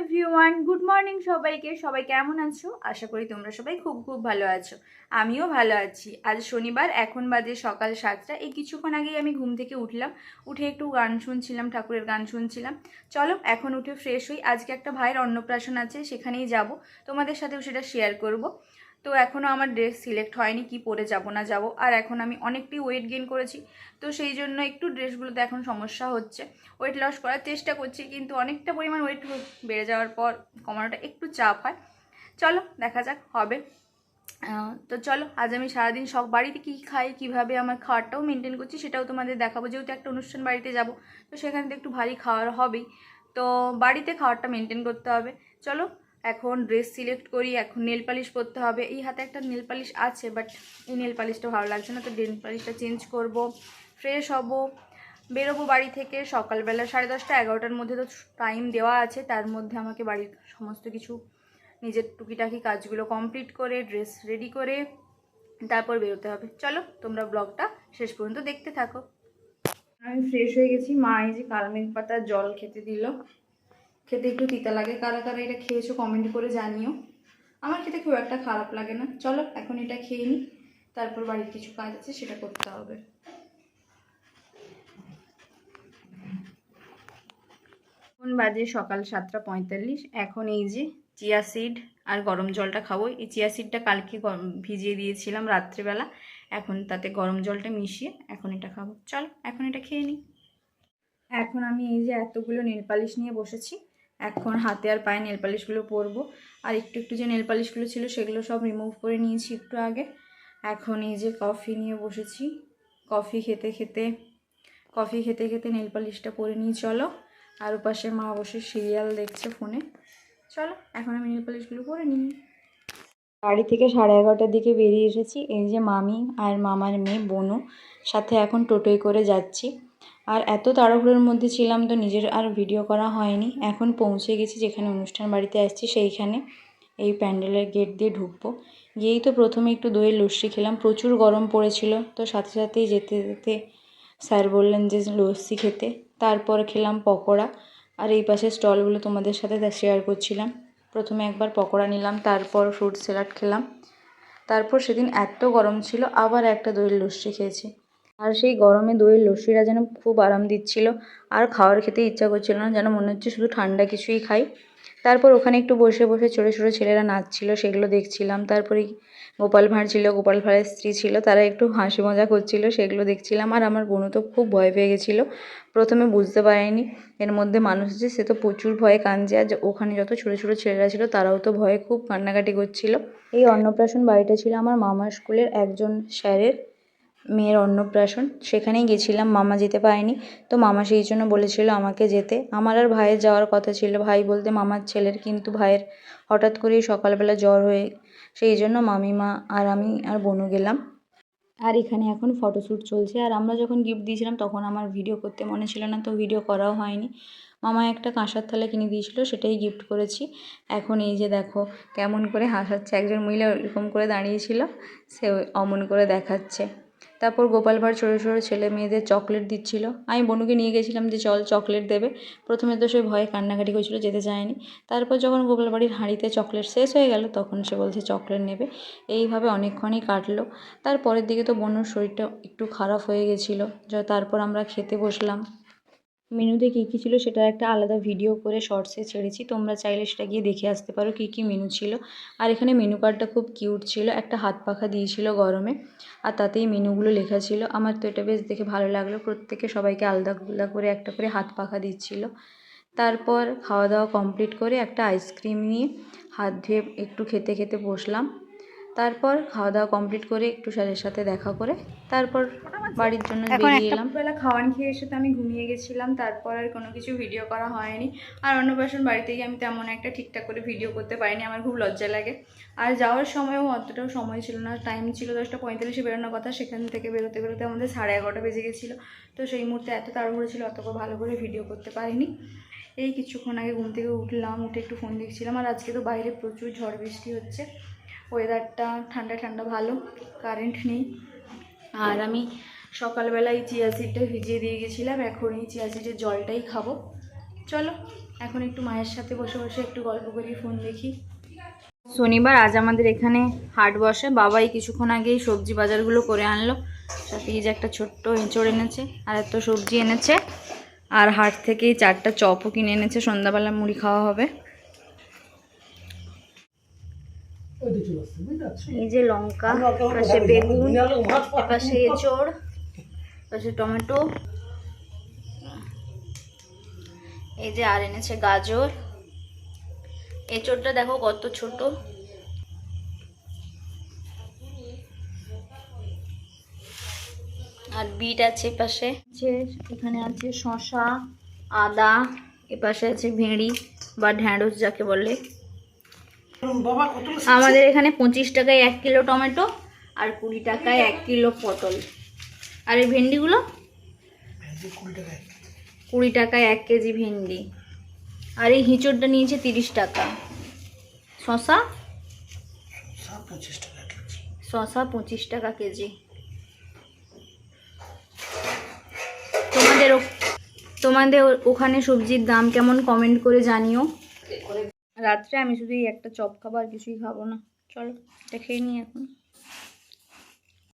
Everyone, good morning সবাইকে। সবাই কেমন আছো? আশা করি তোমরা সবাই খুব খুব ভালো আছো। আমিও ভালো আছি। আজ শনিবার, এখন বাজে সকাল 7টা। এই কিছুক্ষণ আগেই আমি ঘুম থেকে উঠলাম। উঠে একটু গান শুনছিলাম, ঠাকুরের গান শুনছিলাম। চলো এখন উঠে ফ্রেশ হই। আজকে একটা ভাইয়ের অন্নপ্রাশন আছে, সেখানেই যাব। তোমাদের সাথেও সেটা শেয়ার করব। তো এখনও আমার ড্রেস সিলেক্ট হয়নি, কি পরে যাব না যাব। আর এখন আমি অনেকটাই ওয়েট গেইন করেছি, তো সেই জন্য একটু ড্রেসগুলোতে এখন সমস্যা হচ্ছে। ওয়েট লস করার চেষ্টা করছি, কিন্তু অনেকটা পরিমাণ ওয়েট বেড়ে যাওয়ার পর কমানোটা একটু চাপ হয়। চলো দেখা যাক হবে। তো চলো, আজ আমি সারাদিন সব বাড়িতে কী খাই, কীভাবে আমার খাওয়ারটাও মেনটেন করছি সেটাও তোমাদের দেখাবো। যেহেতু একটা অনুষ্ঠান বাড়িতে যাব, তো সেখানে তো একটু ভারী খাওয়ার হবেই, তো বাড়িতে খাওয়ারটা মেনটেন করতে হবে। চলো এখন ড্রেস সিলেক্ট করি। এখন নেল পালিশ করতে হবে। এই হাতে একটা নেল পালিশ আছে, বাট এই নেল পালিশটা ভালো লাগছে না, তো নেল পালিশটা চেঞ্জ করব। ফ্রেশ হব, বেরোবো বাড়ি থেকে সকালবেলা 10:30 11টার মধ্যে। তো টাইম দেওয়া আছে, তার মধ্যে আমাকে বাড়ির সমস্ত কিছু নিজের টুকিটাকি কাজগুলো কমপ্লিট করে ড্রেস রেডি করে তারপর বেরোতে হবে। চলো তোমরা ব্লগটা শেষ পর্যন্ত দেখতে থাকো। আমি ফ্রেশ হয়ে গেছি। মা এই যে কালমেঘ পাতার জল খেতে দিল। খেতে একটু তিতা লাগে, কারা কারা এটা খেয়েছো কমেন্ট করে জানিও। আমার খেতে খুব একটা খারাপ লাগে না। চলো এখন এটা খেয়ে নিই, তারপর বাড়ির কিছু কাজ আছে সেটা করতে হবে। এখন বাজে সকাল 7:45। এখন এই যে চিয়া সিড আর গরম জলটা খাবো। এই চিয়া সিডটা কালকে ভিজিয়ে দিয়েছিলাম রাত্রিবেলা, এখন তাতে গরম জলটা মিশিয়ে এখন এটা খাবো। চলো এখন এটা খেয়ে নিই। এখন আমি এই যে এতগুলো নেল পালিশ নিয়ে বসেছি। এখন হাতে আর পায়ে নেল পালিশগুলো পরবো। আর একটু একটু যে নেল পালিশগুলো ছিল সেগুলো সব রিমুভ করে নিয়েছি একটু আগে। এখন এই যে কফি নিয়ে বসেছি। কফি খেতে খেতে নেল পালিশটা পরে নিই। চলো, আর ওপাশে মা বসে সিরিয়াল দেখছে ফোনে। চলো এখন আমি নেল পালিশগুলো পরে নিই। বাড়ি থেকে 11:30টার দিকে বেরিয়ে এসেছি। এই যে মামি আর মামার মেয়ে বনু সাথে এখন টোটোয় করে যাচ্ছি। আর এত তাড়াহুড়োর মধ্যে ছিলাম, তো নিজের আর ভিডিও করা হয়নি। এখন পৌঁছে গেছি যেখানে অনুষ্ঠান বাড়িতে আসছি, সেইখানে এই প্যান্ডেলের গেট দিয়ে ঢুকবো। গিয়েই তো প্রথমে একটু দইয়ের লস্যি খেলাম। প্রচুর গরম পড়েছিল, তো সাথে সাথেই যেতে যেতে স্যার বললেন যে লস্যি খেতে। তারপর খেলাম পকোড়া। আর এই পাশে স্টলগুলো তোমাদের সাথে শেয়ার করছিলাম। প্রথমে একবার পকোড়া নিলাম, তারপর ফ্রুট স্যালাড খেলাম। তারপর সেদিন এত গরম ছিল, আবার একটা দইয়ের লস্যি খেয়েছি। আর সেই গরমে দইয়ের লস্যিটা যেন খুব আরাম দিচ্ছিল। আর খাওয়ার খেতে ইচ্ছা করছিল না, যেন মনে হচ্ছে শুধু ঠান্ডা কিছুই খাই। তারপর ওখানে একটু বসে বসে ছোটো ছোটো ছেলেরা নাচছিল, সেগুলো দেখছিলাম। তারপরে গোপাল ভাঁড় ছিল, গোপাল ভাঁড়ের স্ত্রী ছিল, তারা একটু হাসি মজা করছিল, সেগুলো দেখছিলাম। আর আমার বোনও তো খুব ভয় পেয়ে গেছিলো। প্রথমে বুঝতে পারেনি এর মধ্যে মানুষ আছে, সে তো প্রচুর ভয়ে কাঁদছে। আর ওখানে যত ছোটো ছোটো ছেলেরা ছিল তারাও তো ভয়ে খুব কান্নাকাটি করছিল। এই অন্নপ্রাশন বাড়িটা ছিল আমার মামার স্কুলের একজন স্যারের মেয়ের অন্নপ্রাশন। সেখানেই গেছিলাম, মামা যেতে পারেনি, তো মামা সেই জন্য বলেছিল আমাকে যেতে। আমার আর ভাইয়ের যাওয়ার কথা ছিল, ভাই বলতে মামার ছেলের, কিন্তু ভাইয়ের হঠাৎ করেই সকালবেলা জ্বর হয়ে, সেই জন্য মামিমা আর আমি আর বোনও গেলাম। আর এখানে এখন ফটোশ্যুট চলছে। আর আমরা যখন গিফট দিয়েছিলাম তখন আমার ভিডিও করতে মনে ছিল না, তো ভিডিও করাও হয়নি। মামা একটা কাঁসার থালা কিনে দিয়েছিল, সেটাই গিফট করেছি। এখন এই যে দেখো কেমন করে হাসাচ্ছে, একজন মহিলা এরকম করে দাঁড়িয়েছিল, সে অমন করে দেখাচ্ছে। তারপর গোপাল ভাঁড় ছোটো ছোটো ছেলে মেয়েদের চকলেট দিচ্ছিল। আমি বনুকে নিয়ে গেছিলাম যে চল চকলেট দেবে। প্রথমে তো সে ভয়ে কান্নাকাটি করছিল, যেতে চায়নি। তারপর যখন গোপাল বাড়ির হাঁড়িতে চকলেট শেষ হয়ে গেল, তখন সে বলছে চকলেট নেবে। এইভাবে অনেকক্ষণই কাটলো। তারপরের দিকে তো বনুর শরীরটা একটু খারাপ হয়ে গেছিলো। তারপর আমরা খেতে বসলাম। মেনুতে কী কী ছিল সেটা একটা আলাদা ভিডিও করে শর্টসে ছেড়েছি, তোমরা চাইলে সেটা গিয়ে দেখে আসতে পারো কী কী মেনু ছিল। আর এখানে মেনু কার্ডটা খুব কিউট ছিল, একটা হাত পাখা দিয়েছিল গরমে, আর তাতেই মেনুগুলো লেখা ছিল। আমার তো এটা বেশ দেখে ভালো লাগলো, প্রত্যেকে সবাইকে আলাদা আলাদা করে একটা করে হাত পাখা দিচ্ছিল। তারপর খাওয়া দাওয়া কমপ্লিট করে একটা আইসক্রিম নিয়ে হাত ধুয়ে একটু খেতে খেতে বসলাম। তারপর খাওয়া দাওয়া কমপ্লিট করে একটু স্যারের সাথে দেখা করে তারপর বাড়ির জন্য বেরিয়ে এলাম। বেলা খাওয়ান খেয়ে এসে তো আমি ঘুমিয়ে গেছিলাম, তারপর আর কোনো কিছু ভিডিও করা হয়নি। আর অন্নপ্রাশন বাড়িতে গিয়ে আমি তেমন একটা ঠিকঠাক করে ভিডিও করতে পারিনি, আমার খুব লজ্জা লাগে। আর যাওয়ার সময়ও অতটাও সময় ছিল না, টাইম ছিল 10:45 বেরোনোর কথা, সেখান থেকে বেরোতে বেরোতে আমাদের 11:30 বেজে গেছিলো। তো সেই মুহূর্তে এত তাড়াহুড়ো ছিল, অত ভালো করে ভিডিও করতে পারিনি। এই কিছুক্ষণ আগে ঘুম থেকে উঠলাম, উঠে একটু ফোন দেখছিলাম। আর আজকে তো বাইরে প্রচুর ঝড় বৃষ্টি হচ্ছে, ওয়েদারটা ঠান্ডা ঠান্ডা ভালো, কারেন্ট নেই। আর আমি সকালবেলায় চিয়া সিডটা ভিজিয়ে দিয়ে গেছিলাম, এখন এই চিয়া সিডের জলটাই খাবো। চলো এখন একটু মায়ের সাথে বসে বসে একটু গল্প করি, ফোন দেখি। শনিবার আজ আমাদের এখানে হাট বসে। বাবাই কিছুক্ষণ আগেই সবজি বাজারগুলো করে আনলো। সাথে এই যে একটা ছোট্ট এঁচড় এনেছে আর এত সবজি এনেছে। আর হাট থেকেই 4টা চপও কিনে এনেছে, সন্ধ্যাবেলা মুড়ি খাওয়া হবে। এই যে লঙ্কা, পাশে বেগুন, পাশে এঁচড়, পাশে টমেটো, এই যে আর এনেছে গাজর। এঁচড়টা দেখো কত ছোট। আর বিট আছে পাশে, এখানে আছে শসা, আদা, এপাশে আছে ভেঁড়ি বা ঢ্যাঁড়স যাকে বলে। আমাদের এখানে 25 টাকায় 1 কিলো টমেটো আর 20 টাকায় 1 কিলো পটল। আর এই ভেন্ডিগুলো 20 টাকায় 1 কেজি ভেন্ডি। আর এই হিঁচড়টা নিয়েছে 30 টাকা। শসা 25 টাকা কেজি। তোমাদের ওখানে সবজির দাম কেমন কমেন্ট করে জানিও। রাত্রে আমি শুধু এই একটা চপ খাবো, আর কিছুই খাবো না। চলো এটা খেয়ে নিই এখন।